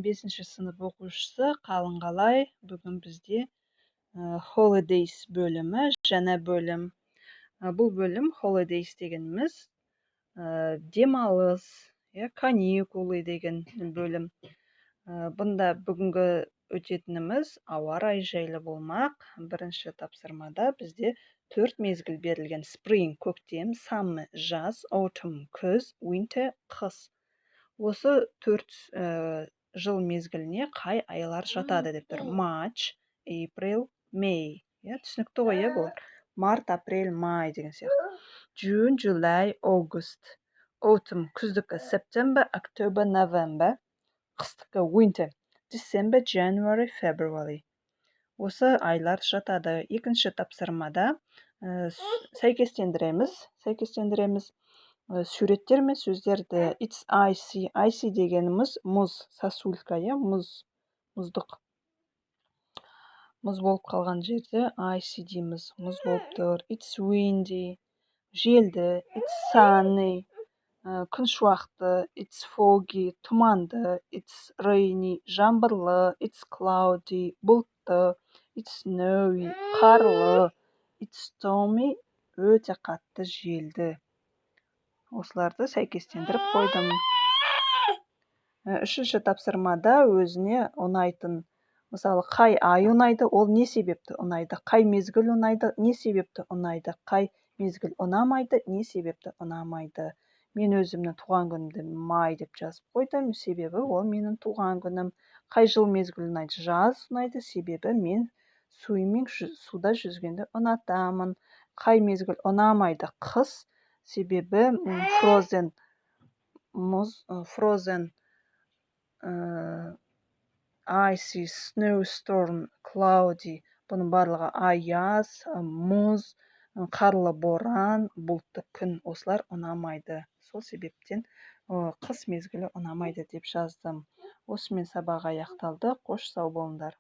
мен 5 сынып оқушысы. Қалың қалай? Бүгін бізде Holidays бөлімі, жаңа бөлім. Бұл бөлім Holidays дегеніміз демалыс, каникулы деген бөлім. Бұнда бүгінгі өтетініміз ауа райы жайлы болмақ. Бірінші тапсырмада бізде 4 мезгіл берілген: Spring – көктем, Summer – жаз, Autumn – күз, Winter – қыс. Осы 4 жыл мезгіліне қай айлар жатады деп тұр. March, April, May. Түсінікті ғой, бұл? Март, апрель, май деген сияқты. June, July, August. Autumn – күздікі September, October, November. Қыстықы Winter – December, January, February. Осы айлар жатады. Екінші тапсырмада сәйкестендіреміз. Суреттер мен сөздерді. It's icy. Icy дегеніміз мұз, сосулька, мұздық. Мұз болып қалған жерде icy дейміз. Мұз болып тұр. It's windy. Желді. It's sunny. Күн шуақты. It's foggy. Тұманды. It's rainy. Жаңбырлы. It's cloudy. Бұлтты. It's snowy. Қарлы. It's stormy. Өте қатты желді. Осыларды сәйкестендіріп қойдым. Үшінші тапсырмада өзіне ұнайтын, мысалы, қай ай ұнайды, ол не себепті ұнайды? Қай мезгіл ұнайды, не себепті ұнайды? Қай мезгіл ұнамайды, не себепті ұнамайды? Мен өзімнің туған күнімді май деп жазып қойдым, себебі ол менің туған күнім. Қай жыл мезгіл ұнайды? Жаз ұнайды, себебі мен суда жүзгенді ұнатамын. Қай мезгіл ұнамайды? Қыс, себебі frozen, icy, snowstorm, cloudy. Бұның барлығы аяз, мұз, қарлы боран, бұлтты күн. Осылар ұнамайды. Сол себептен қыс мезгілі ұнамайды деп жаздым. Осымен сабақ аяқталды. Қош сау болыңдар.